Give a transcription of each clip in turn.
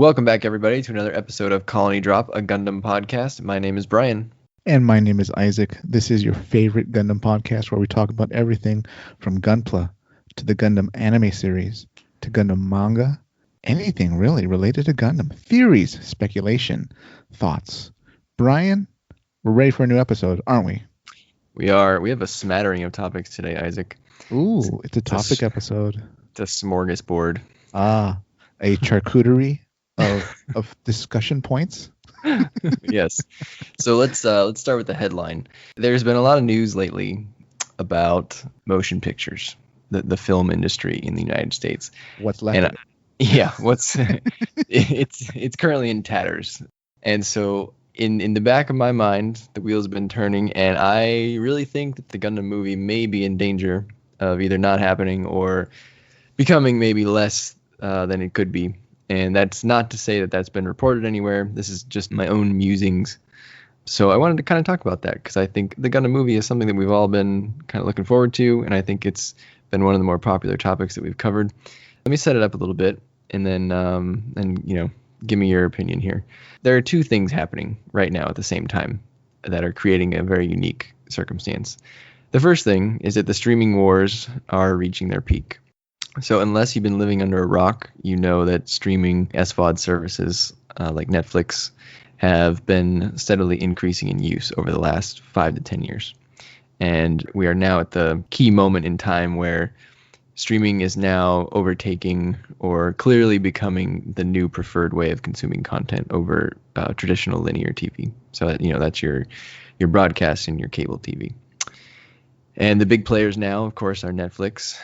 Welcome back, everybody, to another episode of Colony Drop, a Gundam podcast. My name is Brian. And my name is Isaac. This is your favorite Gundam podcast where we talk about everything from Gunpla to the Gundam anime series to Gundam manga, anything really related to Gundam. Theories, speculation, thoughts. Brian, we're ready for a new episode, aren't we? We are. We have a smattering of topics today, Isaac. Ooh, it's a topic episode. It's a smorgasbord. Ah, a charcuterie of discussion points. Yes. So let's start with the headline. There's been a lot of news lately about motion pictures, the film industry in the United States. What's left? And, it's currently in tatters. And so in the back of my mind, the wheel's been turning, and I really think that the Gundam movie may be in danger of either not happening or becoming maybe less than it could be. And that's not to say that that's been reported anywhere. This is just my own musings. So I wanted to kind of talk about that because I think the Gundam movie is something that we've all been kind of looking forward to, and I think it's been one of the more popular topics that we've covered. Let me set it up a little bit, and then give me your opinion here. There are two things happening right now at the same time that are creating a very unique circumstance. The first thing is that the streaming wars are reaching their peak. So unless you've been living under a rock, you know that streaming SVOD services like Netflix have been steadily increasing in use over the last 5 to 10 years. And we are now at the key moment in time where streaming is now overtaking or clearly becoming the new preferred way of consuming content over traditional linear TV. So that, that's your broadcast and your cable TV. And the big players now, of course, are Netflix.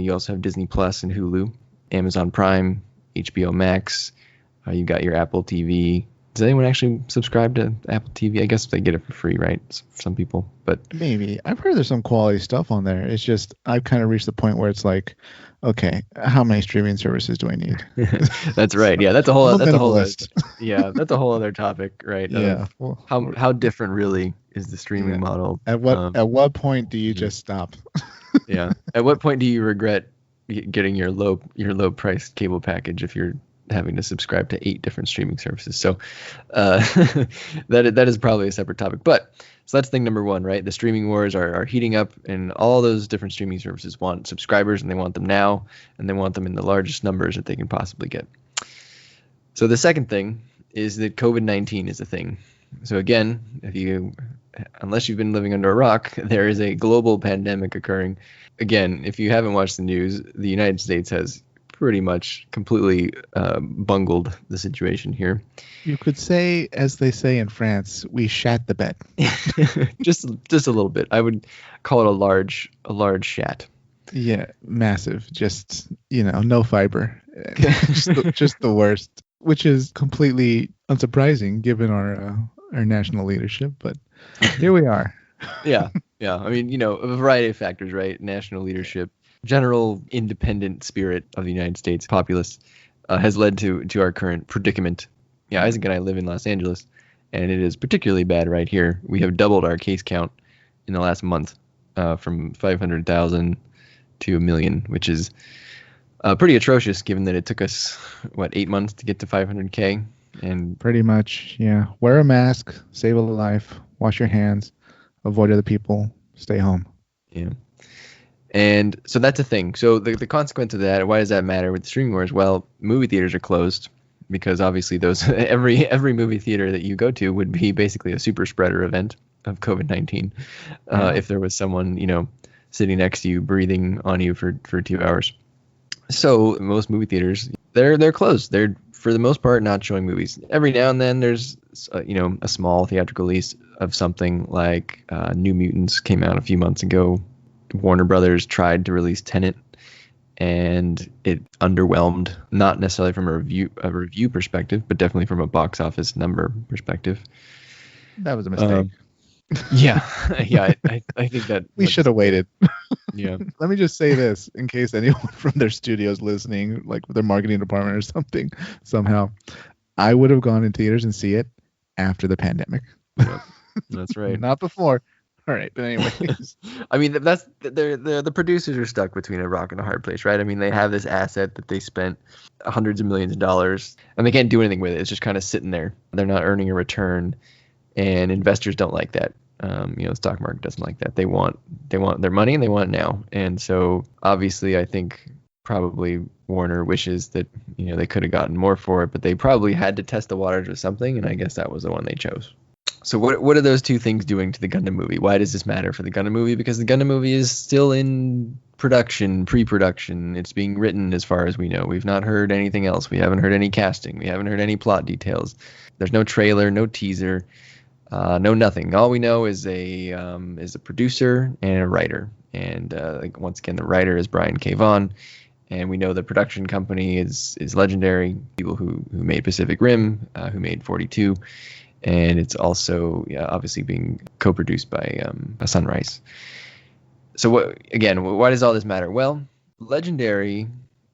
You also have Disney Plus and Hulu, Amazon Prime, HBO Max. You got your Apple TV. Does anyone actually subscribe to Apple TV? I guess they get it for free, right? Some people, but maybe. I've heard there's some quality stuff on there. It's just I've kind of reached the point where it's like, okay, how many streaming services do I need? That's right. Yeah, that's a whole list. That's a whole other topic, right? Yeah. How different really is the streaming model? At what point do you just stop? Yeah. At what point do you regret getting your low priced cable package if you're having to subscribe to 8 different streaming services? So that is probably a separate topic. But so that's thing number one, right? The streaming wars are heating up, and all those different streaming services want subscribers, and they want them now, and they want them in the largest numbers that they can possibly get. So the second thing is that COVID-19 is a thing. So again, unless you've been living under a rock, there is a global pandemic occurring. Again, if you haven't watched the news, the United States has pretty much completely bungled the situation here. You could say, as they say in France, we shat the bed. just a little bit. I would call it a large shat. Yeah, massive. Just no fiber. just the worst, which is completely unsurprising given our national leadership. But here we are. Yeah. I mean, a variety of factors, right? National leadership. General independent spirit of the United States populace has led to our current predicament. Yeah, Isaac and I live in Los Angeles, and it is particularly bad right here. We have doubled our case count in the last month from 500,000 to 1 million, which is pretty atrocious given that it took us, 8 months to get to 500K? And pretty much, yeah. Wear a mask, save a life, wash your hands, avoid other people, stay home. Yeah. And so that's a thing. So the consequence of that, why does that matter with the streaming wars? Well, movie theaters are closed because obviously those every movie theater that you go to would be basically a super spreader event of COVID-19 if there was someone, sitting next to you breathing on you for 2 hours. So most movie theaters, they're closed. They're for the most part not showing movies. Every now and then there's a small theatrical release of something like New Mutants came out a few months ago. Warner Brothers tried to release Tenet, and it underwhelmed, not necessarily from a review perspective, but definitely from a box office number perspective. That was a mistake. Yeah. I think that we should have waited. Yeah. Let me just say this in case anyone from their studio's listening, like their marketing department or something, somehow. I would have gone in theaters and see it after the pandemic. Yep. That's right. Not before. All right, but anyways. I mean, that's the producers are stuck between a rock and a hard place, right? I mean, they have this asset that they spent hundreds of millions of dollars, and they can't do anything with it. It's just kind of sitting there. They're not earning a return, and investors don't like that. The stock market doesn't like that. They want their money, and they want it now. And so, obviously, I think probably Warner wishes that they could have gotten more for it, but they probably had to test the waters with something, and I guess that was the one they chose. So what are those two things doing to the Gundam movie? Why does this matter for the Gundam movie? Because the Gundam movie is still in production, pre-production. It's being written as far as we know. We've not heard anything else. We haven't heard any casting. We haven't heard any plot details. There's no trailer, no teaser, no nothing. All we know is a producer and a writer. And once again, the writer is Brian K. Vaughan. And we know the production company is Legendary, people who made Pacific Rim, who made 42. And it's also obviously being co-produced by Sunrise. So why does all this matter? Well, Legendary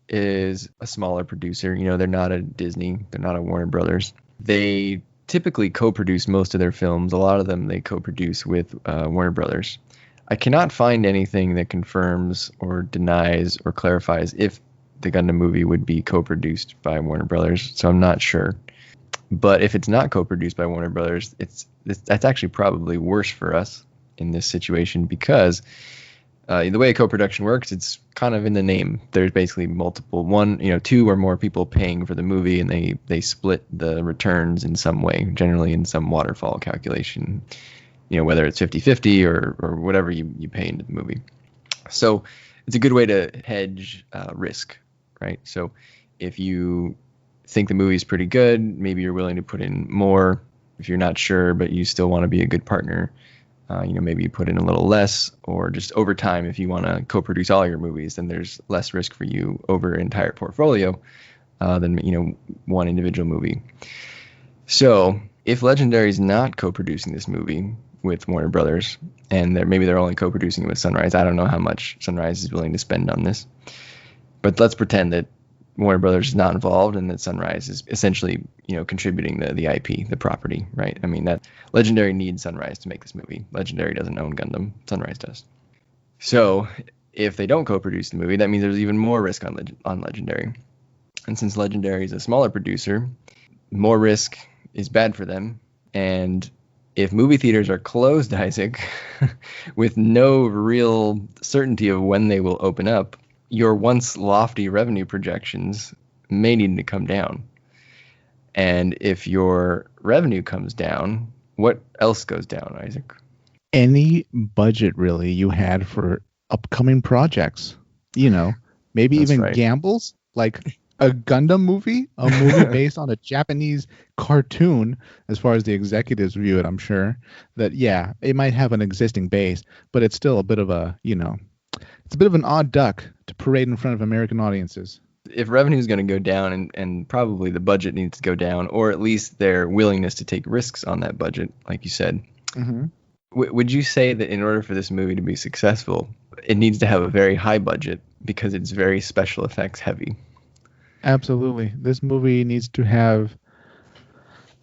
is a smaller producer. They're not a Disney. They're not a Warner Brothers. They typically co-produce most of their films. A lot of them they co-produce with Warner Brothers. I cannot find anything that confirms or denies or clarifies if the Gundam movie would be co-produced by Warner Brothers. So I'm not sure. But if it's not co-produced by Warner Brothers, that's actually probably worse for us in this situation because the way a co-production works, it's kind of in the name. There's basically two or more people paying for the movie, and they split the returns in some way, generally in some waterfall calculation, whether it's 50-50 or whatever you pay into the movie. So it's a good way to hedge risk, right? So if you think the movie is pretty good, maybe you're willing to put in more. If you're not sure but you still want to be a good partner, maybe you put in a little less. Or just over time, if you want to co-produce all your movies, then there's less risk for you over an entire portfolio than one individual movie. So if Legendary is not co-producing this movie with Warner Brothers, and maybe they're only co-producing it with Sunrise, I don't know how much Sunrise is willing to spend on this, but let's pretend that Warner Brothers is not involved and that Sunrise is essentially, contributing the IP, the property, right? I mean, that Legendary needs Sunrise to make this movie. Legendary doesn't own Gundam. Sunrise does. So if they don't co-produce the movie, that means there's even more risk on Legendary. And since Legendary is a smaller producer, more risk is bad for them. And if movie theaters are closed, Isaac, with no real certainty of when they will open up, your once lofty revenue projections may need to come down. And if your revenue comes down, what else goes down, Isaac? Any budget really you had for upcoming projects, maybe That's even right. gambles, like a Gundam movie, a movie based on a Japanese cartoon, as far as the executives view it, I'm sure that, yeah, it might have an existing base, but it's still a bit of it's a bit of an odd duck to parade in front of American audiences. If revenue is going to go down and probably the budget needs to go down, or at least their willingness to take risks on that budget, like you said, would you say that in order for this movie to be successful, it needs to have a very high budget because it's very special effects heavy? Absolutely. This movie needs to have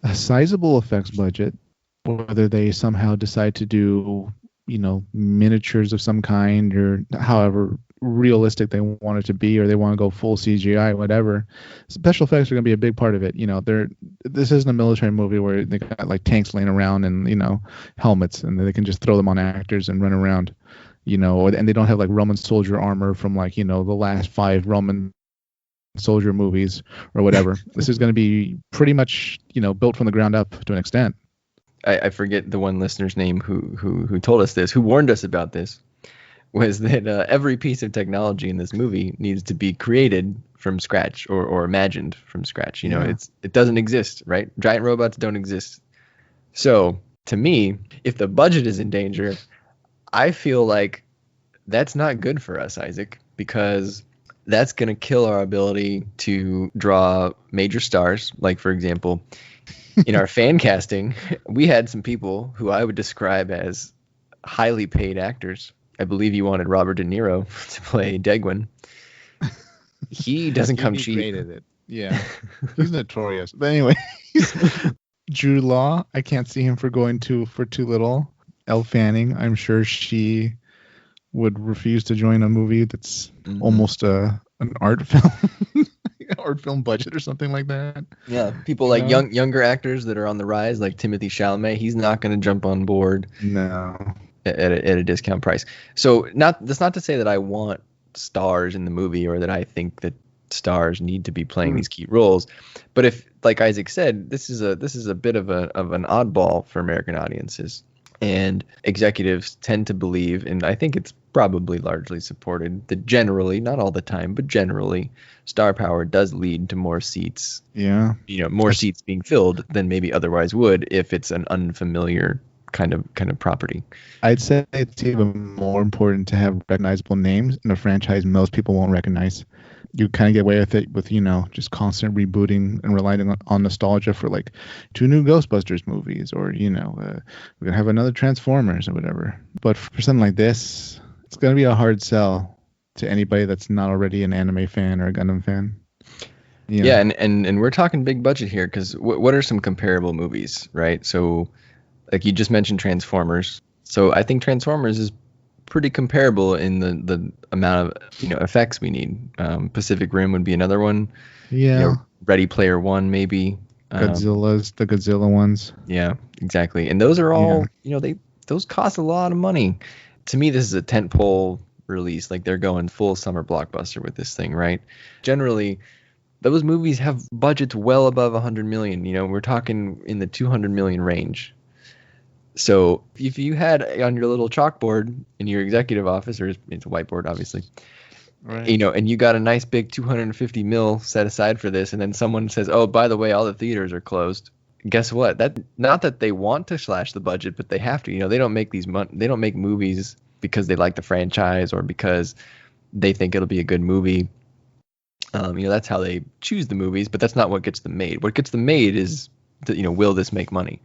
a sizable effects budget, whether they somehow decide to do, miniatures of some kind or however realistic they want it to be, or they want to go full CGI, whatever. Special effects are going to be a big part of it. This isn't a military movie where they got like tanks laying around and, helmets, and they can just throw them on actors and run around, and they don't have like Roman soldier armor from the last 5 Roman soldier movies or whatever. This is going to be pretty much, built from the ground up to an extent. I forget the one listener's name who told us this, who warned us about this, was that every piece of technology in this movie needs to be created from scratch or imagined from scratch. It doesn't exist, right? Giant robots don't exist. So to me, if the budget is in danger, I feel like that's not good for us, Isaac, because that's going to kill our ability to draw major stars. Like, for example, in our fan casting, we had some people who I would describe as highly paid actors. I believe you wanted Robert De Niro to play Degwin. He doesn't come cheap. Rated it. Yeah, he's notorious. But anyway, Jude Law, I can't see him for too little. Elle Fanning. I'm sure she would refuse to join a movie that's almost an art film, art film budget or something like that. Yeah, people You like know? younger actors that are on the rise, like Timothy Chalamet. He's not going to jump on board No. at a discount price. So that's not to say that I want stars in the movie or that I think that stars need to be playing these key roles. But if, like Isaac said, this is a bit of an oddball for American audiences, and executives tend to believe, and I think it's probably largely supported, that generally, not all the time, but generally, star power does lead to more seats. Yeah. More seats being filled than maybe otherwise would if it's an unfamiliar kind of property. I'd say it's even more important to have recognizable names in a franchise most people won't recognize. You kind of get away with it with, just constant rebooting and relying on nostalgia for like 2 new Ghostbusters movies, or, we're going to have another Transformers or whatever. But for something like this, it's going to be a hard sell to anybody that's not already an anime fan or a Gundam fan. Yeah, and we're talking big budget here, because what are some comparable movies, right? So, like you just mentioned Transformers. So I think Transformers is pretty comparable in the amount of effects we need. Pacific Rim would be another one. Yeah. Ready Player One maybe. The Godzilla ones. Yeah, exactly. And those are all those cost a lot of money. To me, this is a tentpole release. Like, they're going full summer blockbuster with this thing, right? Generally, those movies have budgets well above 100 million. We're talking in the 200 million range. So if you had on your little chalkboard in your executive office, or it's a whiteboard, obviously, right, and you got a nice big 250 mil set aside for this, and then someone says, oh, by the way, all the theaters are closed. Guess what? That, not that they want to slash the budget, but they have to. They don't make they don't make movies because they like the franchise or because they think it'll be a good movie. That's how they choose the movies, but that's not what gets them made. What gets them made is, will this make money?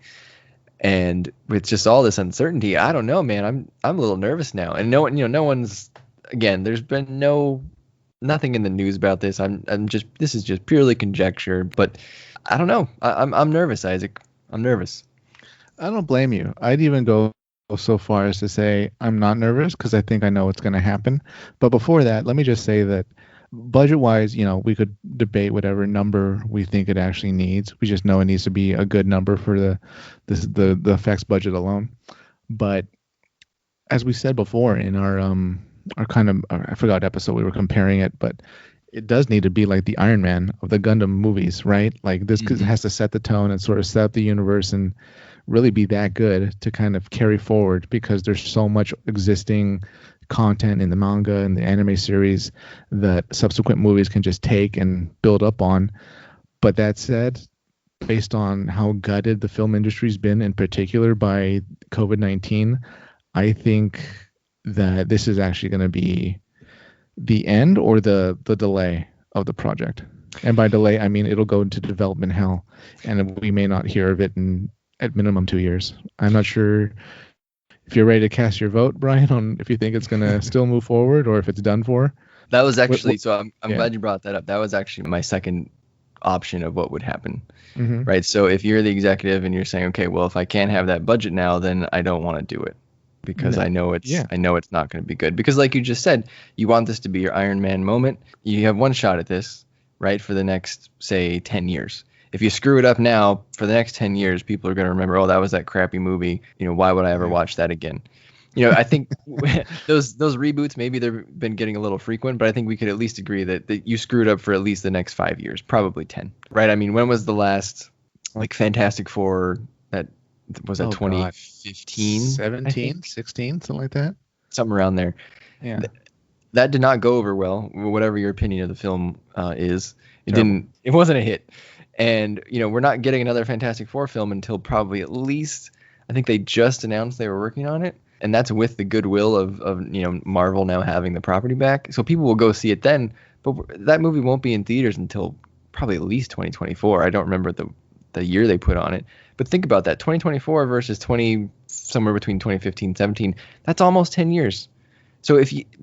And with just all this uncertainty, I don't know, man. I'm a little nervous now. And no one's, again, there's been nothing in the news about this. This is just purely conjecture, but I don't know. I'm nervous, Isaac. I'm nervous. I don't blame you. I'd even go so far as to say I'm not nervous, because I think I know what's going to happen. But before that, let me just say that budget-wise, we could debate whatever number we think it actually needs. We just know it needs to be a good number for the effects budget alone. But as we said before in our kind of, I forgot episode we were comparing it, but it does need to be like the Iron Man of the Gundam movies, right? Like, this has to set the tone and sort of set up the universe and really be that good to kind of carry forward, because there's so much existing content in the manga and the anime series that subsequent movies can just take and build up on. But that said, based on how gutted the film industry's been, in particular by COVID-19, I think that this is actually going to be the end or the delay of the project. And by delay, I mean it'll go into development hell, and we may not hear of it in at minimum 2 years. I'm not sure if you're ready to cast your vote, Brian, on if you think it's going to still move forward or if it's done for. That was actually, so I'm glad you brought that up. That was actually my second option of what would happen, right? So if you're the executive and you're saying, okay, well, if I can't have that budget now, then I don't want to do it, because I know it's not going to be good. Because like you just said, you want this to be your Iron Man moment. You have one shot at this, right, for the next, say, 10 years. If you screw it up now, for the next 10 years, people are going to remember, oh, that was that crappy movie. Why would I ever watch that again? I think those reboots, maybe they've been getting a little frequent, but I think we could at least agree that you screwed up for at least the next 5 years, probably 10, right? I mean, when was the last, like, Fantastic Four that was that 2015? 17, 16, something like that? Something around there. Yeah. That did not go over well, whatever your opinion of the film is. It wasn't a hit. And, we're not getting another Fantastic Four film until probably at least, I think they just announced they were working on it. And that's with the goodwill of Marvel now having the property back. So people will go see it then. But that movie won't be in theaters until probably at least 2024. I don't remember the year they put on it. But think about that. 2024 versus somewhere between 2015 and 17. That's almost 10 years. So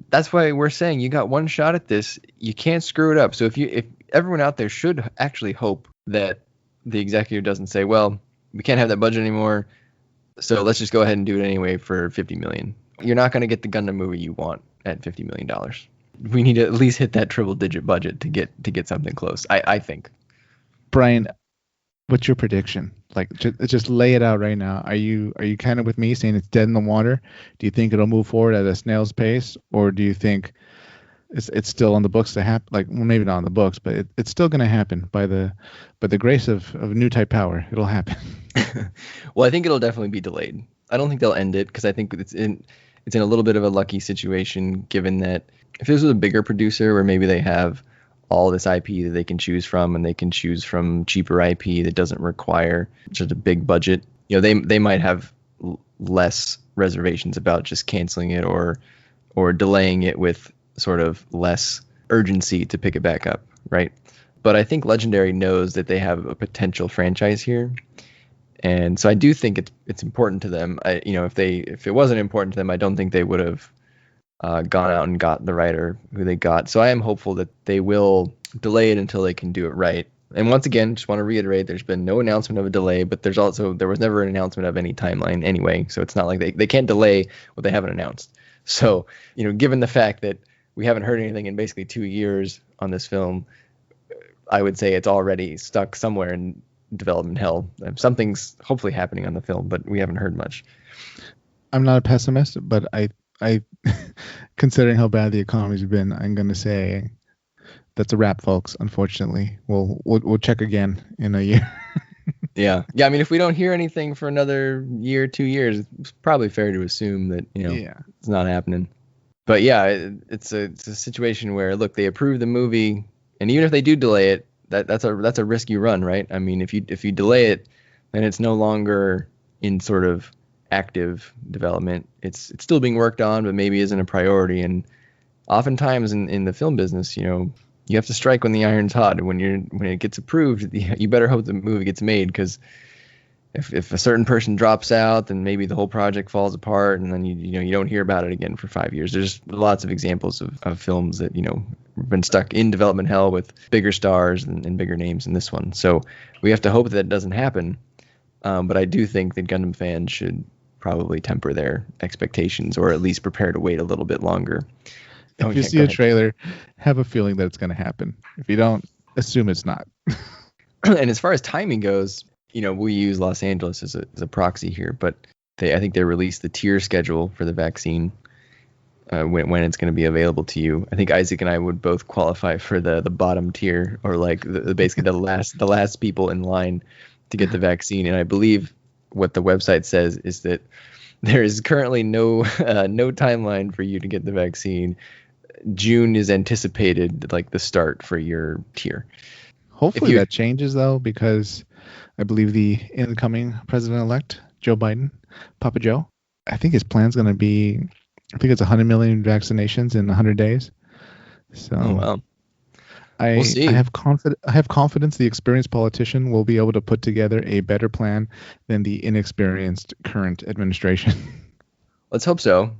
that's why we're saying you got one shot at this. You can't screw it up. So if everyone out there should actually hope that the executive doesn't say, well, we can't have that budget anymore. So let's just go ahead and do it anyway for $50 million. You're not going to get the Gundam movie you want at $50 million. We need to at least hit that triple-digit budget to get something close. I think. Brian, what's your prediction? Like, just lay it out right now. Are you kind of with me saying it's dead in the water? Do you think it'll move forward at a snail's pace, or do you think it's still on the books to happen? Like, well, maybe not on the books, but it's still going to happen by the grace of new type power. It'll happen. Well, I think it'll definitely be delayed. I don't think they'll end it because I think it's in a little bit of a lucky situation, given that if this was a bigger producer where maybe they have all this IP that they can choose from, and they can choose from cheaper IP that doesn't require just a big budget, they might have less reservations about just canceling it or delaying it with sort of less urgency to pick it back up, right? But I think Legendary knows that they have a potential franchise here. And so I do think it's important to them. If it wasn't important to them, I don't think they would have gone out and got the writer who they got. So I am hopeful that they will delay it until they can do it right. And once again, just want to reiterate, there's been no announcement of a delay, but there was never an announcement of any timeline anyway. So it's not like they can't delay what they haven't announced. So, given the fact that we haven't heard anything in basically 2 years on this film, I would say it's already stuck somewhere in development hell. Something's hopefully happening on the film, but we haven't heard much. I'm not a pessimist, but I considering how bad the economy's been, I'm going to say that's a wrap, folks. Unfortunately, we'll check again in a year. Yeah. I mean, if we don't hear anything for another year, 2 years, it's probably fair to assume that it's not happening. But yeah, it's a situation where, look, they approve the movie, and even if they do delay it, that's a risk you run, right? I mean, if you delay it, then it's no longer in sort of active development. It's still being worked on, but maybe isn't a priority. And oftentimes in the film business, you have to strike when the iron's hot. And when it gets approved, you better hope the movie gets made, because if a certain person drops out, then maybe the whole project falls apart, and then you don't hear about it again for 5 years. There's lots of examples of films that have been stuck in development hell with bigger stars and bigger names than this one. So we have to hope that doesn't happen. But I do think that Gundam fans should probably temper their expectations, or at least prepare to wait a little bit longer. If you see a trailer, have a feeling that it's going to happen. If you don't, assume it's not. And as far as timing goes, we use Los Angeles as a proxy here, but I think they released the tier schedule for the vaccine when it's going to be available to you. I think Isaac and I would both qualify for the bottom tier, or like basically the last people in line to get the vaccine. And I believe what the website says is that there is currently no timeline for you to get the vaccine. June is anticipated, like the start for your tier. Hopefully that changes, though, because I believe the incoming president-elect, Joe Biden, Papa Joe, I think his plan's going to be, I think it's 100 million vaccinations in 100 days. So wow. We'll see. I have confidence the experienced politician will be able to put together a better plan than the inexperienced current administration. Let's hope so.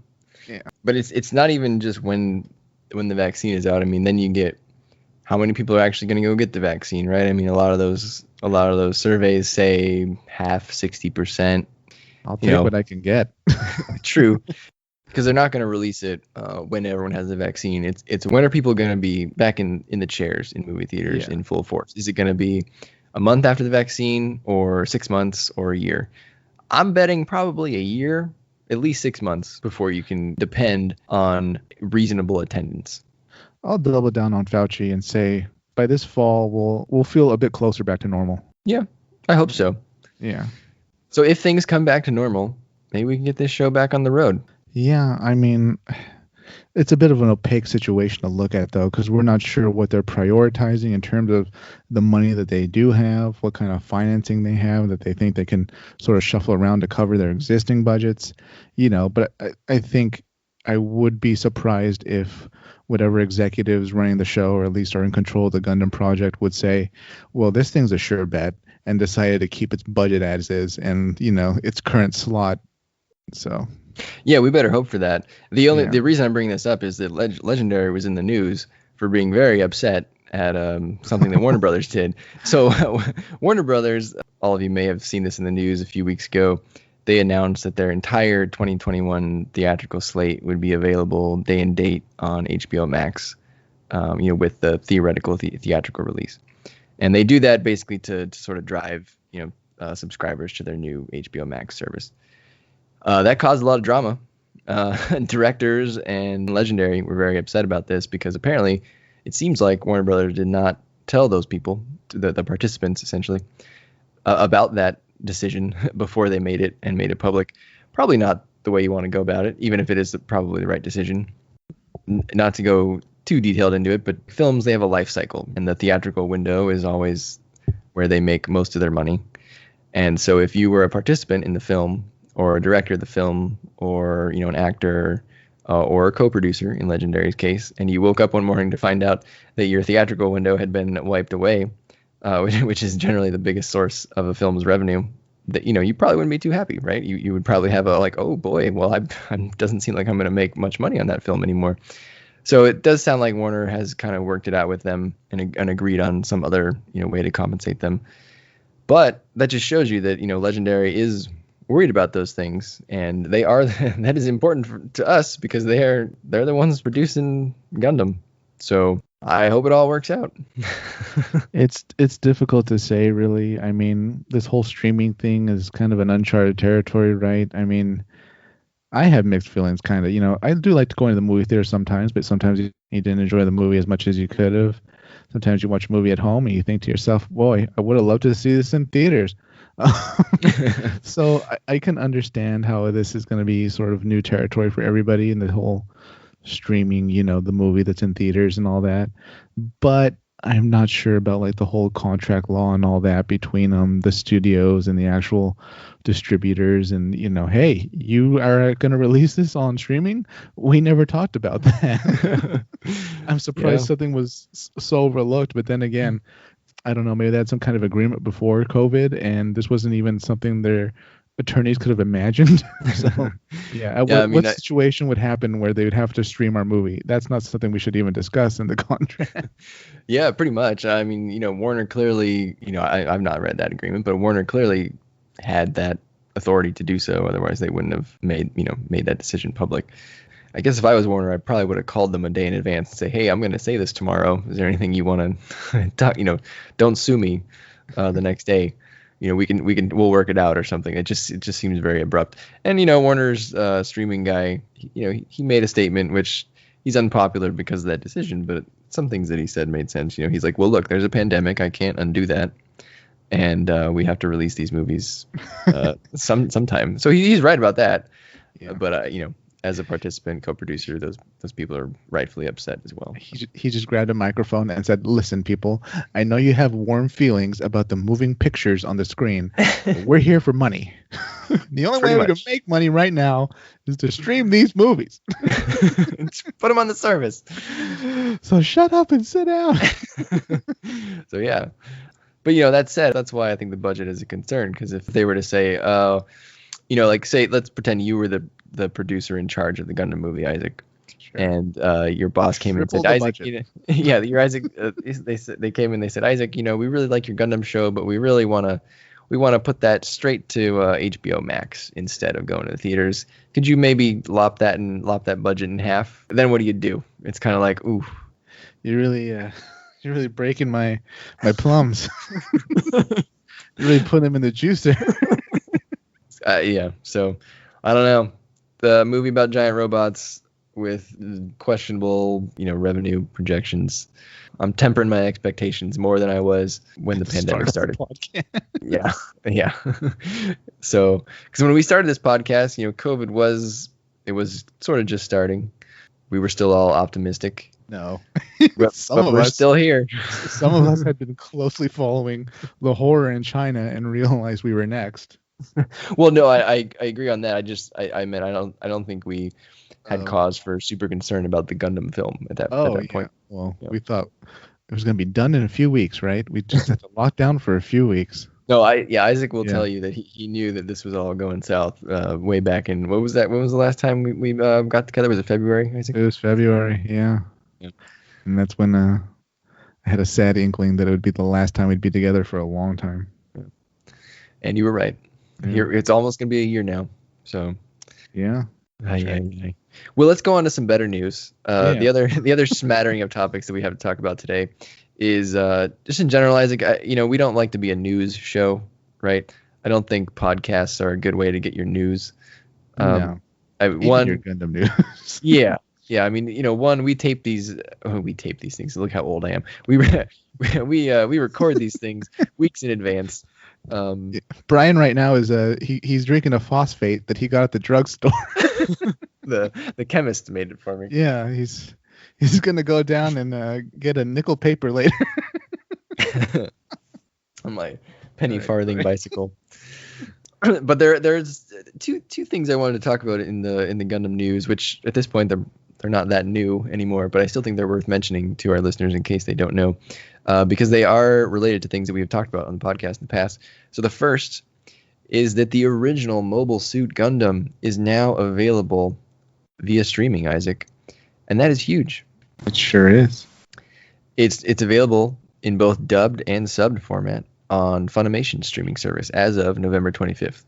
Yeah. But it's not even just when the vaccine is out. I mean, then you get how many people are actually going to go get the vaccine, right? I mean, a lot of those surveys say half, 60%. I'll take what I can get. True. Because they're not going to release it when everyone has the vaccine. It's when are people going to be back in the chairs in movie theaters in full force? Is it going to be a month after the vaccine, or 6 months, or a year? I'm betting probably a year, at least 6 months before you can depend on reasonable attendance. I'll double down on Fauci and say by this fall we'll feel a bit closer back to normal. Yeah, I hope so. Yeah. So if things come back to normal, maybe we can get this show back on the road. Yeah, I mean, it's a bit of an opaque situation to look at, though, because we're not sure what they're prioritizing in terms of the money that they do have, what kind of financing they have that they think they can sort of shuffle around to cover their existing budgets, But I think I would be surprised if whatever executives running the show, or at least are in control of the Gundam project, would say, well, this thing's a sure bet, and decided to keep its budget as is and, its current slot. So... yeah, we better hope for that. The reason I'm bringing this up is that Legendary was in the news for being very upset at something that Warner Brothers did. So Warner Brothers, all of you may have seen this in the news a few weeks ago, they announced that their entire 2021 theatrical slate would be available day and date on HBO Max, with the theoretical theatrical release. And they do that basically to sort of drive, subscribers to their new HBO Max service. That caused a lot of drama. Directors and Legendary were very upset about this because apparently it seems like Warner Brothers did not tell those people, the participants essentially, about that decision before they made it public. Probably not the way you want to go about it, even if it is probably the right decision. Not to go too detailed into it, but films, they have a life cycle, and the theatrical window is always where they make most of their money. And so if you were a participant in the film, or a director of the film, or an actor, or a co-producer in Legendary's case, and you woke up one morning to find out that your theatrical window had been wiped away, which is generally the biggest source of a film's revenue, that you probably wouldn't be too happy, right? You would probably have a like, oh boy, well, I doesn't seem like I'm going to make much money on that film anymore. So it does sound like Warner has kind of worked it out with them and agreed on some other way to compensate them. But that just shows you that Legendary is worried about those things, and they are that is important to us because they're the ones producing Gundam. So I hope it all works out. It's difficult to say, really. I mean, this whole streaming thing is kind of an uncharted territory, right? I mean, I have mixed feelings, kind of. I do like to go into the movie theater sometimes, but sometimes you didn't enjoy the movie as much as you could have. Sometimes you watch a movie at home and you think to yourself, boy, I would have loved to see this in theaters. So I can understand how this is going to be sort of new territory for everybody in the whole streaming, the movie that's in theaters and all that. But I'm not sure about like the whole contract law and all that between the studios and the actual distributors. And hey, you are going to release this on streaming? We never talked about that. I'm surprised something was so overlooked. But then again, I don't know, maybe they had some kind of agreement before COVID, and this wasn't even something their attorneys could have imagined. So, what situation would happen where they would have to stream our movie? That's not something we should even discuss in the contract. Yeah, pretty much. I mean, Warner clearly, I've not read that agreement, but Warner clearly had that authority to do so. Otherwise, they wouldn't have made that decision public. I guess if I was Warner, I probably would have called them a day in advance and say, hey, I'm going to say this tomorrow. Is there anything you want to talk? Don't sue me the next day. We'll work it out or something. It just seems very abrupt. And Warner's streaming guy, he made a statement which he's unpopular because of that decision, but some things that he said made sense. He's like, well, look, there's a pandemic. I can't undo that, and we have to release these movies sometime. So he's right about that. Yeah. But as a participant, co-producer, those people are rightfully upset as well. He just grabbed a microphone and said, listen, people, I know you have warm feelings about the moving pictures on the screen, but we're here for money. The only way we can make money right now is to stream these movies. Put them on the service. So shut up and sit down. So yeah. But that said, that's why I think the budget is a concern, because if they were to say, say, let's pretend you were the producer in charge of the Gundam movie, Isaac, sure. And your boss came in and said, Isaac, your Isaac, they came in, they said, Isaac, we really like your Gundam show, but we really want to put that straight to HBO Max instead of going to the theaters. Could you maybe lop that budget in half? Then what do? It's kind of like, ooh, you're really breaking my plums. You're really putting them in the juicer. Yeah, so I don't know. The movie about giant robots with questionable, revenue projections. I'm tempering my expectations more than I was when the pandemic started. Yeah. So, because when we started this podcast, COVID was sort of just starting. We were still all optimistic. No, but we're still here. Some of us had been closely following the horror in China and realized we were next. Well, no, I agree on that. I meant I don't think we had cause for super concern about the Gundam film at that point. Well, we thought it was going to be done in a few weeks, right? We just had to lock down for a few weeks. No, Isaac will tell you that he knew that this was all going south way back in, what was that? When was the last time we got together? Was it February, Isaac? It was February, yeah. And that's when I had a sad inkling that it would be the last time we'd be together for a long time. And you were right. Here, it's almost gonna be a year now. So Yeah. yeah. Well, let's go on to some better news. Yeah. The other smattering of topics that we have to talk about today is just in general, Isaac. We don't like to be a news show, right? I don't think podcasts are a good way to get your news. No. Even your Gundam news. Yeah. Yeah, I mean, we tape these. Oh, we tape these things. Look how old I am. We record these things weeks in advance. Brian right now is he's drinking a phosphate that he got at the drugstore. The chemist made it for me. Yeah, he's gonna go down and get a nickel paper later. On my penny farthing bicycle. But there's two things I wanted to talk about in the Gundam news, which at this point they're not that new anymore, but I still think they're worth mentioning to our listeners in case they don't know, because they are related to things that we have talked about on the podcast in the past. So the first is that the original Mobile Suit Gundam is now available via streaming, Isaac, and that is huge. It sure is. It's available in both dubbed and subbed format on Funimation streaming service as of November 25th.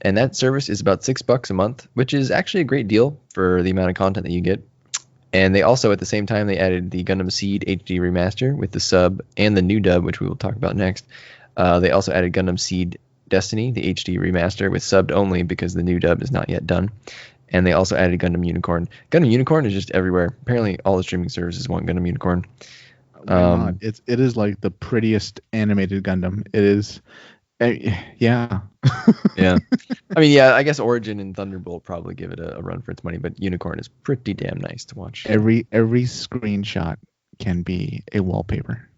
And that service is about $6 a month, which is actually a great deal for the amount of content that you get. And they also, at the same time, they added the Gundam Seed HD remaster with the sub and the new dub, which we will talk about next. They also added Gundam Seed Destiny, the HD remaster with subbed only because the new dub is not yet done. And they also added Gundam Unicorn. Gundam Unicorn is just everywhere. Apparently, all the streaming services want Gundam Unicorn. Why not? It is like the prettiest animated Gundam. It is. Yeah. Yeah. I mean, yeah, I guess Origin and Thunderbolt probably give it a run for its money, but Unicorn is pretty damn nice to watch. Every screenshot can be a wallpaper.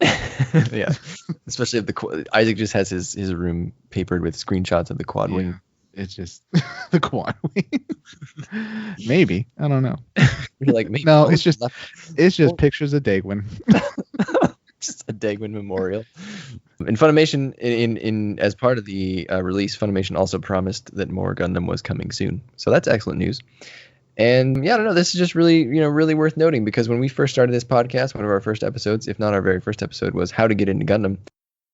Yeah. Especially if Isaac just has his room papered with screenshots of the quad wing. It's just the quad wing. Maybe. I don't know. You're like, maybe. No, it's just pictures of Dagwin. Just a Dagwin memorial. And Funimation, in as part of the release, Funimation also promised that more Gundam was coming soon. So that's excellent news. And yeah, I don't know. This is just really, really worth noting because when we first started this podcast, one of our first episodes, if not our very first episode, was how to get into Gundam.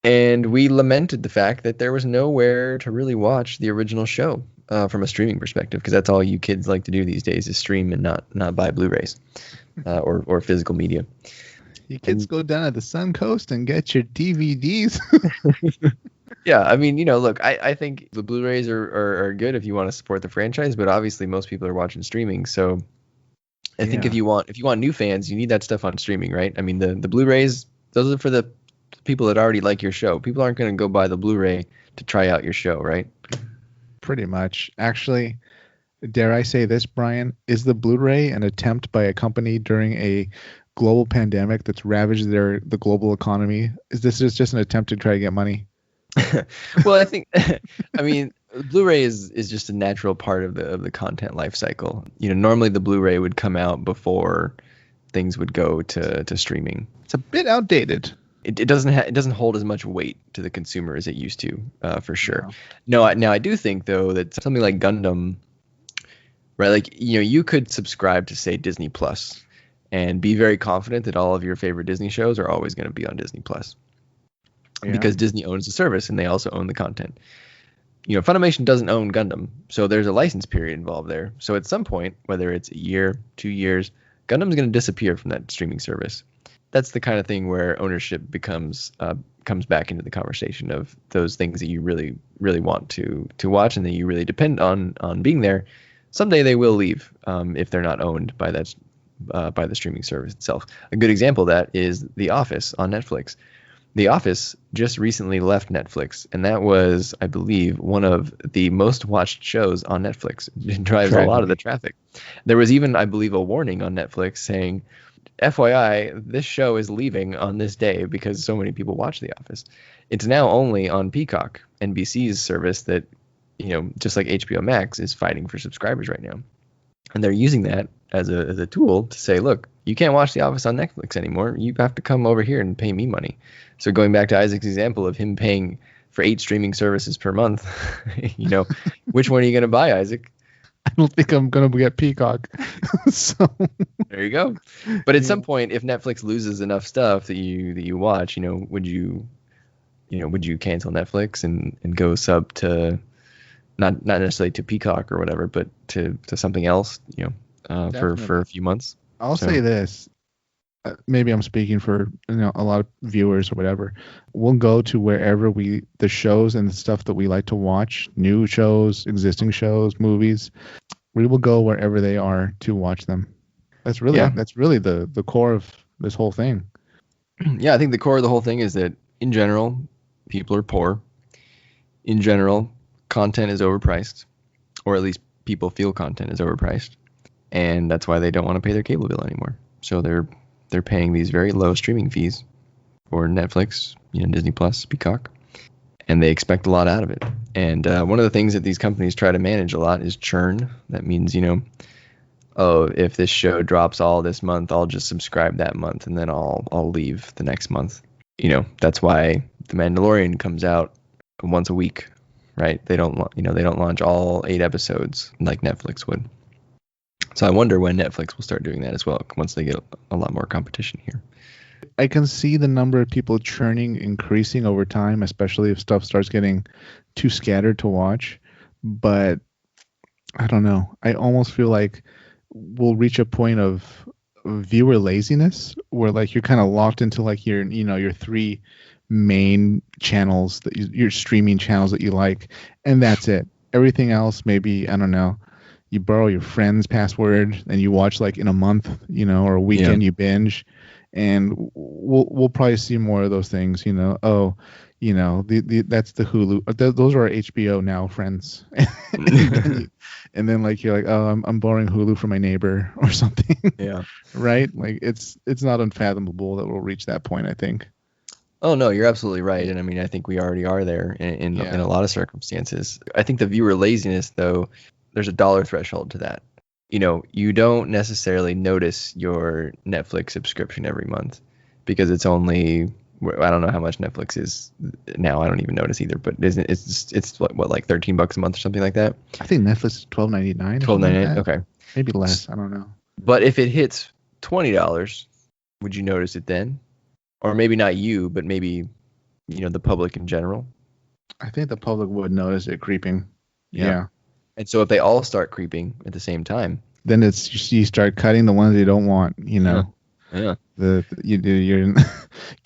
And we lamented the fact that there was nowhere to really watch the original show from a streaming perspective, because that's all you kids like to do these days is stream and not buy Blu-rays or physical media. You kids go down to the Sun Coast and get your DVDs. Yeah, I mean, look, I think the Blu-rays are good if you want to support the franchise, but obviously most people are watching streaming. So I think if you want new fans, you need that stuff on streaming, right? I mean, the Blu-rays, those are for the people that already like your show. People aren't going to go buy the Blu-ray to try out your show, right? Pretty much. Actually, dare I say this, Brian? Is the Blu-ray an attempt by a company during a global pandemic that's ravaged the global economy? Is this just an attempt to try to get money? Well, I think, I mean, Blu-ray is just a natural part of the content life cycle. Normally the Blu-ray would come out before things would go to streaming. It's a bit outdated. It doesn't hold as much weight to the consumer as it used to, for sure. No, I do think though that something like Gundam, right? Like you could subscribe to say Disney Plus and be very confident that all of your favorite Disney shows are always going to be on Disney Plus. Yeah. Because Disney owns the service and they also own the content. Funimation doesn't own Gundam, so there's a license period involved there. So at some point, whether it's a year, 2 years, Gundam's going to disappear from that streaming service. That's the kind of thing where ownership comes back into the conversation of those things that you really, really want to watch and that you really depend on being there. Someday they will leave if they're not owned by the streaming service itself. A good example of that is The Office on Netflix. The Office just recently left Netflix, and that was, I believe, one of the most watched shows on Netflix. It drives a lot of the traffic. There was even, I believe, a warning on Netflix saying, FYI, this show is leaving on this day because so many people watch The Office. It's now only on Peacock, NBC's service that, just like HBO Max, is fighting for subscribers right now. And they're using that as a tool to say, look, you can't watch The Office on Netflix anymore. You have to come over here and pay me money. So going back to Isaac's example of him paying for 8 streaming services per month, which one are you going to buy, Isaac? I don't think I'm going to get Peacock. So there you go. But at some point, if Netflix loses enough stuff that you watch, would you cancel Netflix and go sub to not necessarily to Peacock or whatever, but to something else, for a few months. I'll say this. Maybe I'm speaking for a lot of viewers or whatever. We'll go to wherever the shows and the stuff that we like to watch, new shows, existing shows, movies. We will go wherever they are to watch them. That's really the core of this whole thing. Yeah, I think the core of the whole thing is that in general, people are poor. In general, content is overpriced, or at least people feel content is overpriced, and that's why they don't want to pay their cable bill anymore. So they're paying these very low streaming fees for Netflix, Disney Plus, Peacock, and they expect a lot out of it. And one of the things that these companies try to manage a lot is churn. That means, if this show drops all this month, I'll just subscribe that month and then I'll leave the next month. That's why The Mandalorian comes out once a week, right? They don't launch all 8 episodes like Netflix would. So I wonder when Netflix will start doing that as well, once they get a lot more competition here. I can see the number of people churning increasing over time, especially if stuff starts getting too scattered to watch. But I don't know. I almost feel like we'll reach a point of viewer laziness where like you're kind of locked into like your 3 main channels, your streaming channels that you like, and that's it. Everything else, maybe, I don't know, you borrow your friend's password and you watch like in a month, or a weekend. You binge, and we'll probably see more of those things. That's the Hulu. Those are our HBO Now friends. And then like you're like, oh, I'm borrowing Hulu from my neighbor or something. Yeah. Right. Like it's not unfathomable that we'll reach that point, I think. Oh no, you're absolutely right. And I mean, I think we already are there in a lot of circumstances. I think the viewer laziness, though, there's a dollar threshold to that. You don't necessarily notice your Netflix subscription every month because it's only, I don't know how much Netflix is now. I don't even notice either, but it's what like $13 a month or something like that? I think Netflix is $12.99. $12.99. Okay. Maybe less. I don't know. But if it hits $20, would you notice it then? Or maybe not you, but maybe, the public in general? I think the public would notice it creeping. Yeah. And so if they all start creeping at the same time, then it's just, you start cutting the ones you don't want, Yeah. Your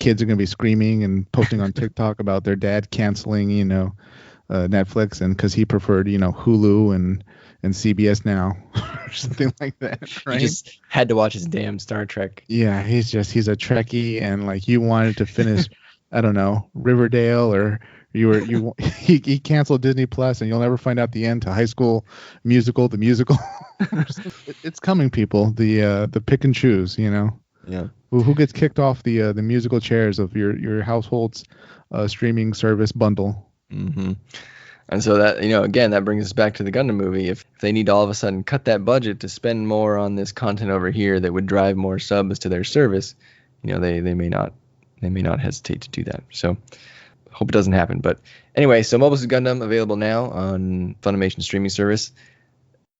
kids are going to be screaming and posting on TikTok about their dad canceling, Netflix, and because he preferred, Hulu and CBS Now or something like that. Right? He just had to watch his damn Star Trek. Yeah, he's a Trekkie, and like you wanted to finish, I don't know, Riverdale, or he canceled Disney Plus, and you'll never find out the end to High School Musical, the musical. It's coming, people. The pick and choose, Yeah. Who gets kicked off the musical chairs of your household's streaming service bundle? Mm-hmm. And so that, again, that brings us back to the Gundam movie. If they need to all of a sudden cut that budget to spend more on this content over here that would drive more subs to their service, they may not hesitate to do that. So hope it doesn't happen. But anyway, so Mobile Suit Gundam available now on Funimation streaming service.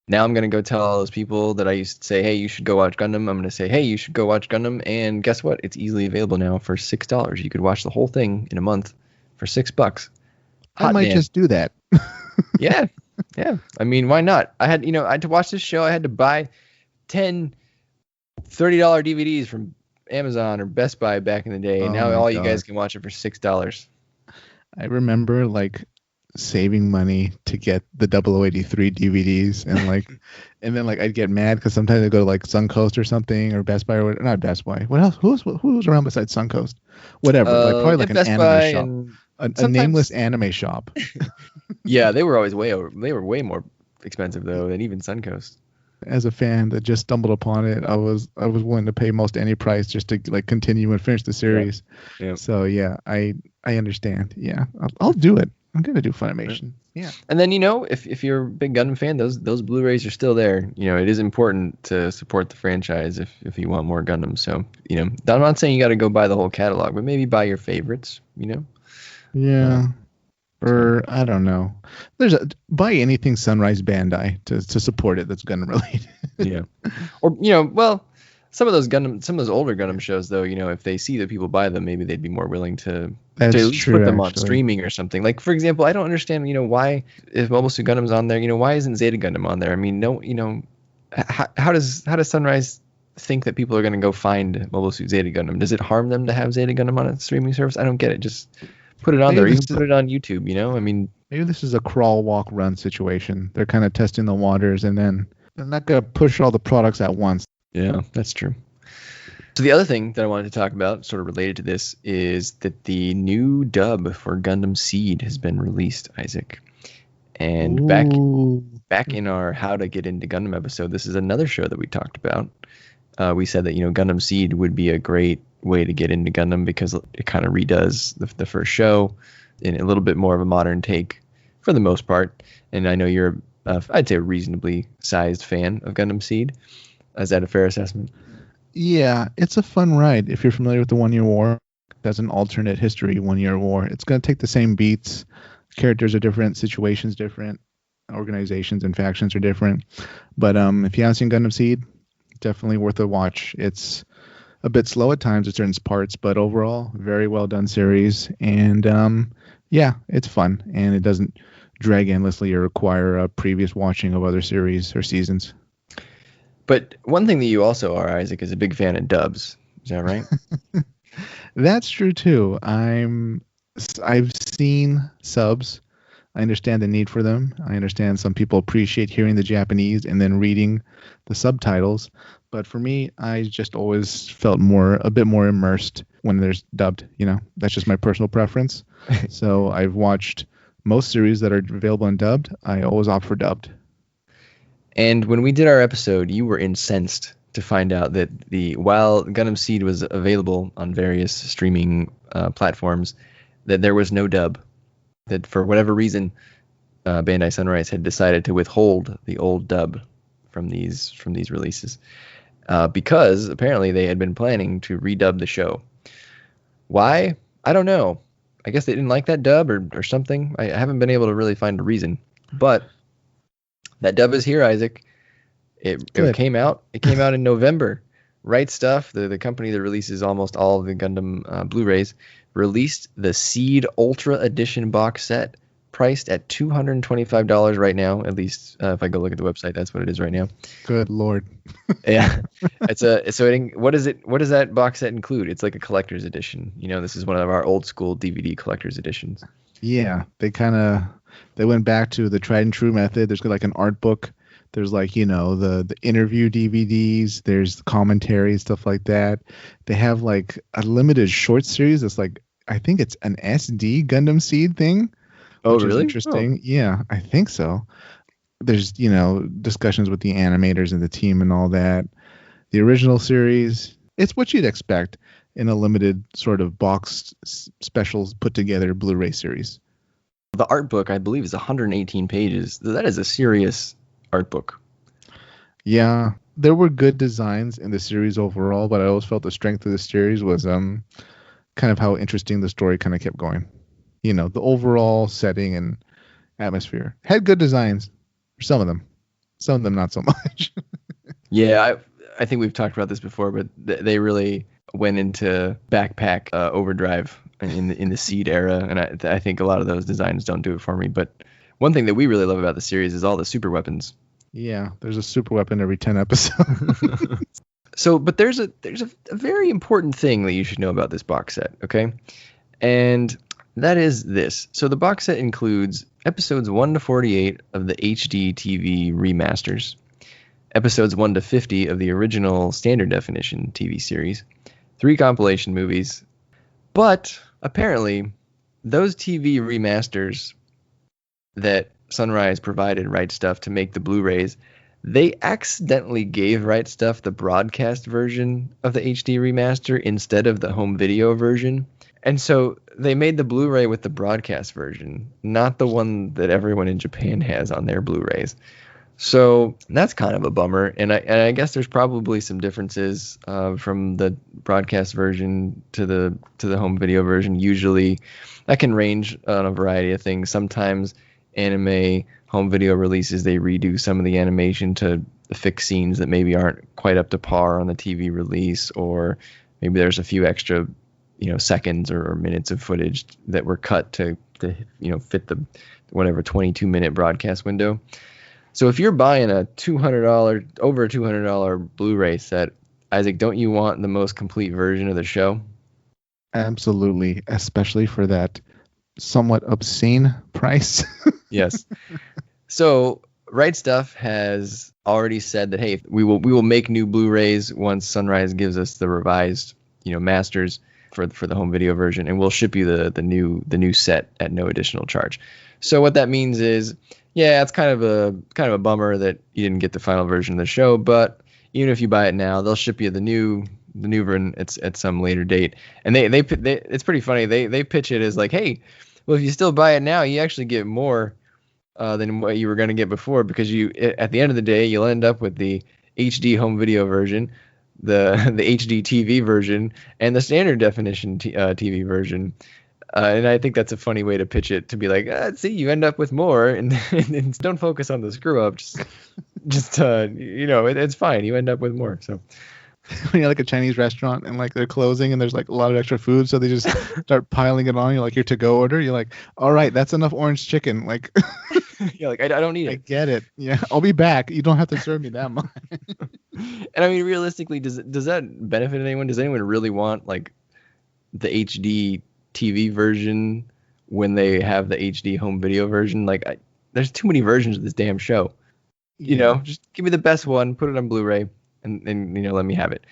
Now I'm going to go tell all those people that I used to say, hey, you should go watch Gundam. I'm going to say, hey, you should go watch Gundam. And guess what? It's easily available now for $6. You could watch the whole thing in a month for $6. I might just do that. Yeah. I mean, why not? I had to watch this show. I had to buy 10 $30 DVDs from Amazon or Best Buy back in the day. And now all you guys can watch it for $6. I remember like saving money to get the 0083 DVDs, and then I'd get mad because sometimes I'd go to like Suncoast or something, or Best Buy, or not Best Buy. What else? Who was around besides Suncoast? Whatever. Probably like an Best anime Buy shop. A nameless anime shop. Yeah, they were always they were way more expensive though than even Suncoast. As a fan that just stumbled upon it, I was willing to pay most any price just to like continue and finish the series. Yeah. So yeah, I understand. Yeah, I'll do it. I'm gonna do Funimation. Yeah. And then if you're a big Gundam fan, those Blu-rays are still there. It is important to support the franchise if you want more Gundam. So I'm not saying you got to go buy the whole catalog, but maybe buy your favorites. Yeah. Or I don't know. Buy anything Sunrise Bandai to support it that's Gundam related. Yeah. Or some of those older Gundam shows, though, if they see that people buy them, maybe they'd be more willing to That's at least true, put them on actually. streaming or something. Like, for example, I don't understand, why if Mobile Suit Gundam's on there, why isn't Zeta Gundam on there? I mean, no, how does Sunrise think that people are going to go find Mobile Suit Zeta Gundam? Does it harm them to have Zeta Gundam on a streaming service? I don't get it. Just put it on there. Maybe Even this is put it on YouTube. I mean, maybe this is a crawl, walk, run situation. They're kind of testing the waters, and then they're not gonna push all the products at once. yeah, that's true. So the other thing that I wanted to talk about, sort of related to this, is that the new dub for Gundam Seed has been released, Isaac. And back in our How to Get Into Gundam episode, this is another show that we talked about. We said that Gundam Seed would be a great way to get into Gundam because it kind of redoes the first show in a little bit more of a modern take for the most part. And I know you're, I'd say, a reasonably sized fan of Gundam Seed. Is that a fair assessment? Yeah, it's a fun ride. If you're familiar with the 1 Year War, that's an alternate history 1 Year War. It's going to take the same beats. Characters are different, situations different, organizations and factions are different. But if you haven't seen Gundam Seed, definitely worth a watch. It's a bit slow at times at certain parts, but overall, very well done series. And yeah, it's fun, and it doesn't drag endlessly or require a previous watching of other series or seasons. But one thing that you also are, Isaac, is a big fan of dubs. Is that right? That's true too. I've seen subs. I understand the need for them. I understand some people appreciate hearing the Japanese and then reading the subtitles. But for me, I just always felt a bit more immersed when there's dubbed. That's just my personal preference. So I've watched most series that are available in dubbed. I always opt for dubbed. And when we did our episode, you were incensed to find out that while Gundam Seed was available on various streaming platforms, that there was no dub. That for whatever reason, Bandai Sunrise had decided to withhold the old dub from these releases because apparently they had been planning to redub the show. Why? I don't know. I guess they didn't like that dub or something. I haven't been able to really find a reason. But that dub is here, Isaac. It came out. It came out in November. Right Stuff, the company that releases almost all of the Gundam Blu-rays, released the Seed Ultra Edition box set, priced at $225 right now. At least if I go look at the website, that's what it is right now. Good Lord. Yeah, what does that box set include? It's like a collector's edition. This is one of our old school DVD collector's editions. Yeah, they went back to the tried and true method. There's like an art book. There's the interview DVDs. There's the commentary, stuff like that. They have like a limited short series. That's I think it's an SD Gundam Seed thing. Oh, which really? Is interesting. Oh. Yeah, I think so. There's, discussions with the animators and the team and all that. The original series, it's what you'd expect in a limited sort of boxed specials put together Blu-ray series. The art book, I believe, is 118 pages. That is a serious art book. Yeah, there were good designs in the series overall, but I always felt the strength of the series was kind of how interesting the story kind of kept going. The overall setting and atmosphere had good designs. Some of them not so much. Yeah, I think we've talked about this before, but they really went into backpack overdrive in the Seed era, and I think a lot of those designs don't do it for me. But one thing that we really love about the series is all the super weapons. Yeah, there's a super weapon every 10 episodes. But there's a very important thing that you should know about this box set, okay? And that is this. So the box set includes episodes 1 to 48 of the HD TV remasters, episodes 1 to 50 of the original standard definition TV series, 3 compilation movies. But apparently, those TV remasters that Sunrise provided Right Stuff to make the Blu-rays, they accidentally gave Right Stuff the broadcast version of the HD remaster instead of the home video version. And so they made the Blu-ray with the broadcast version, not the one that everyone in Japan has on their Blu-rays. So that's kind of a bummer. And I guess there's probably some differences from the broadcast version to the home video version. Usually that can range on a variety of things. Sometimes anime home video releases, they redo some of the animation to fixed scenes that maybe aren't quite up to par on the TV release, or maybe there's a few extra, seconds or minutes of footage that were cut to fit the whatever 22-minute broadcast window. So if you're buying a over $200 Blu-ray set, Isaac, don't you want the most complete version of the show? Absolutely, especially for that somewhat obscene price. Yes. So Right Stuff has already said that, hey, we will make new Blu-rays once Sunrise gives us the revised, masters for the home video version, and we'll ship you the new set at no additional charge. So what that means is, yeah, it's kind of a bummer that you didn't get the final version of the show, but even if you buy it now, they'll ship you the new version at some later date. And they it's pretty funny. They pitch it as like, hey, well, if you still buy it now, you actually get more than what you were going to get before, because at the end of the day, you'll end up with the HD home video version, the HD TV version, and the standard definition TV version. And I think that's a funny way to pitch it, to be like, see, you end up with more, and don't focus on the screw up. Just it's fine. You end up with more. So when you're like a Chinese restaurant and like they're closing and there's like a lot of extra food, so they just start piling it on you, like your to-go order. You're like, all right, that's enough orange chicken. Like, yeah, like I don't need it. I get it. Yeah, I'll be back. You don't have to serve me that much. And I mean, realistically, does that benefit anyone? Does anyone really want like the HD TV version when they have the HD home video version? Like, there's too many versions of this damn show. Just give me the best one, put it on Blu-ray, and let me have it.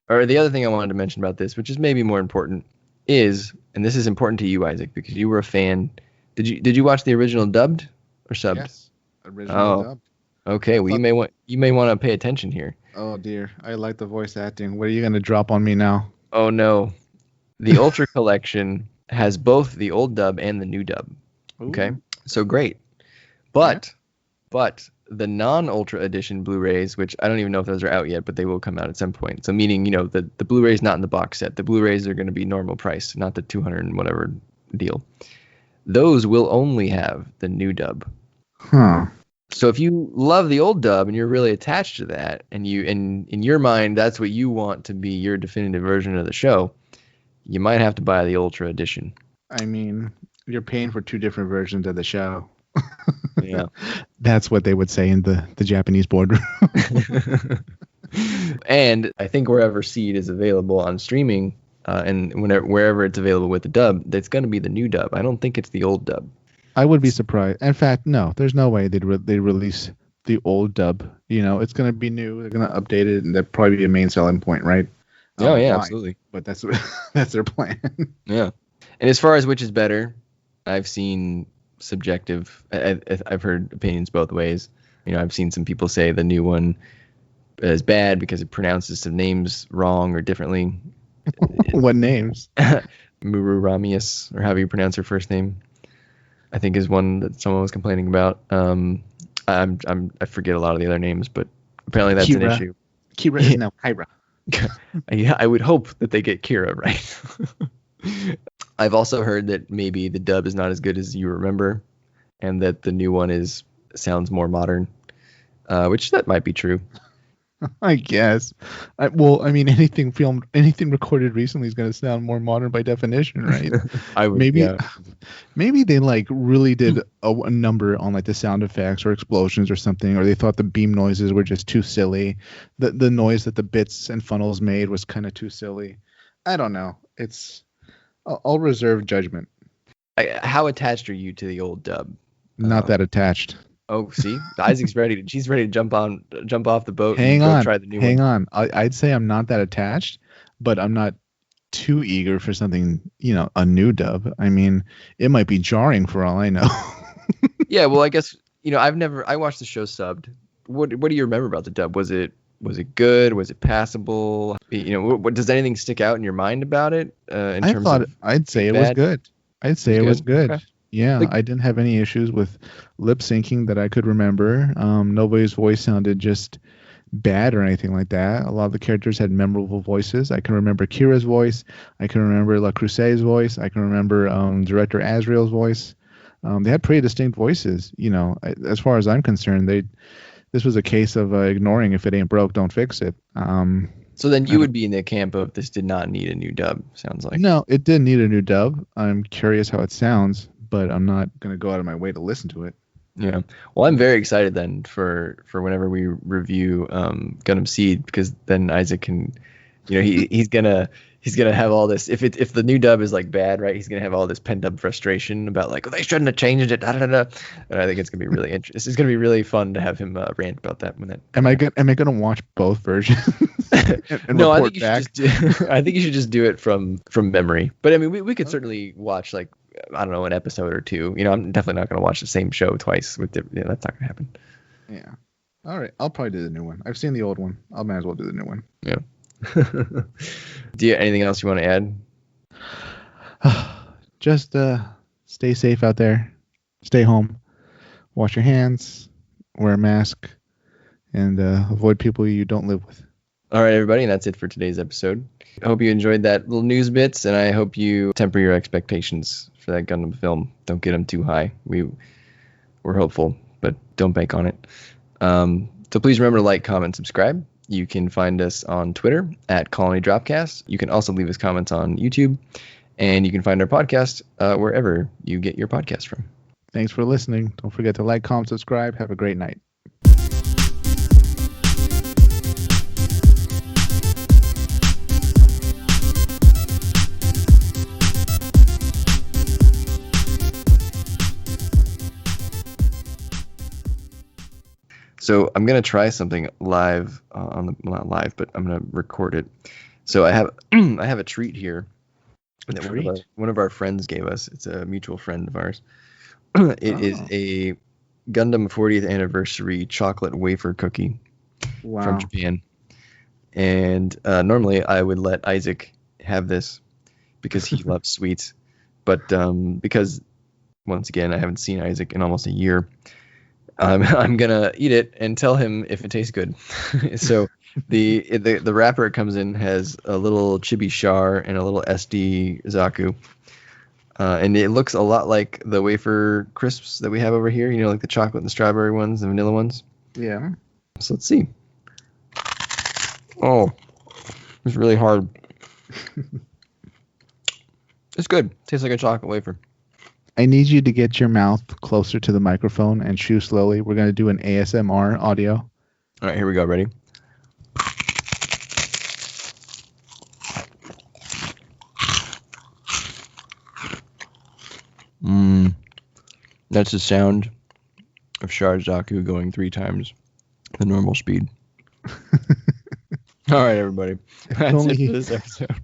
Or the other thing I wanted to mention about this, which is maybe more important, is, and this is important to you, Isaac, because you were a fan. Did you watch the original dubbed or subbed? Yes, original dubbed. Okay, well, you may want to pay attention here. Oh dear, I like the voice acting. What are you going to drop on me now? Oh no, the Ultra Collection has both the old dub and the new dub. Ooh. Okay, so great, but the non-Ultra Edition Blu-rays, which I don't even know if those are out yet, but they will come out at some point. So meaning, the Blu-rays not in the box set. The Blu-rays are going to be normal price, not the 200 and whatever deal. Those will only have the new dub. Huh. So if you love the old dub and you're really attached to that, and in your mind that's what you want to be your definitive version of the show, you might have to buy the Ultra Edition. I mean, you're paying for two different versions of the show. Yeah. That's what they would say in the Japanese boardroom. And I think wherever Seed is available on streaming, and wherever it's available with the dub, that's going to be the new dub. I don't think it's the old dub. I would be surprised. In fact, no, there's no way they'd release the old dub. It's going to be new. They're going to update it, and that'd probably be a main selling point, right? Oh, yeah, fine. Absolutely. But that's their plan. Yeah. And as far as which is better, I've seen subjective. I've heard opinions both ways. I've seen some people say the new one is bad because it pronounces some names wrong or differently. What names? Muru Ramius, or however you pronounce her first name, I think is one that someone was complaining about. I forget a lot of the other names, but apparently that's Kira. an issue. Kira is now Kyra. Yeah, I would hope that they get Kira right. I've also heard that maybe the dub is not as good as you remember, and that the new one sounds more modern, which that might be true. I guess. Anything recorded recently is going to sound more modern by definition, right? Maybe they like really did a number on like the sound effects or explosions or something, or they thought the beam noises were just too silly. The noise that the bits and funnels made was kind of too silly. I don't know. I'll reserve judgment. How attached are you to the old dub? Not that attached. Oh, see, Isaac's ready. She's ready to jump off the boat. Hang and on, go try the new hang one. on. I'd say I'm not that attached, but I'm not too eager for something. A new dub. I mean, it might be jarring for all I know. Yeah, well, I guess I watched the show subbed. What do you remember about the dub? Was it good? Was it passable? What does anything stick out in your mind about it? I'd say it was good. I'd say it was good. Okay. Yeah, I didn't have any issues with lip syncing that I could remember. Nobody's voice sounded just bad or anything like that. A lot of the characters had memorable voices. I can remember Kira's voice. I can remember La Cruce's voice. I can remember director Azrael's voice. They had pretty distinct voices. As far as I'm concerned, this was a case of ignoring if it ain't broke, don't fix it. So then you would be in the camp of this did not need a new dub, sounds like. No, it did need a new dub. I'm curious how it sounds, but I'm not going to go out of my way to listen to it. Yeah. Well, I'm very excited then for whenever we review Gundam Seed, because then Isaac can, he's gonna have all this. If the new dub is like bad, right? He's gonna have all this pent up frustration about like, they shouldn't have changed it. Da, da, da, da. And I think it's gonna be really interesting. It's gonna be really fun to have him rant about that when that. Am I gonna watch both versions? and No, I think you should just do it from memory. But I mean, we could certainly watch like, I don't know, an episode or two. I'm definitely not going to watch the same show twice. That's not going to happen. Yeah. All right. I'll probably do the new one. I've seen the old one. I might as well do the new one. Yeah. Do you anything else you want to add? Just stay safe out there. Stay home. Wash your hands. Wear a mask. And avoid people you don't live with. All right, everybody, and that's it for today's episode. I hope you enjoyed that little news bits, and I hope you temper your expectations for that Gundam film. Don't get them too high. We're hopeful, but don't bank on it. So please remember to like, comment, subscribe. You can find us on Twitter at Colony Dropcast. You can also leave us comments on YouTube, and you can find our podcast wherever you get your podcast from. Thanks for listening. Don't forget to like, comment, subscribe. Have a great night. So I'm gonna try something live not live, but I'm gonna record it. So I have I have a treat here that one of our friends gave us. It's a mutual friend of ours. It is a Gundam 40th anniversary chocolate wafer cookie from Japan. And normally I would let Isaac have this because he loves sweets, but because once again I haven't seen Isaac in almost a year. I'm gonna eat it and tell him if it tastes good. So the wrapper it comes in has a little chibi char and a little SD Zaku, and it looks a lot like the wafer crisps that we have over here. Like the chocolate and the strawberry ones, the vanilla ones. Yeah. So let's see. Oh, it's really hard. It's good. Tastes like a chocolate wafer. I need you to get your mouth closer to the microphone and chew slowly. We're going to do an ASMR audio. All right, here we go. Ready? That's the sound of Char Zaku going 3 times the normal speed. All right, everybody. That's it for this episode.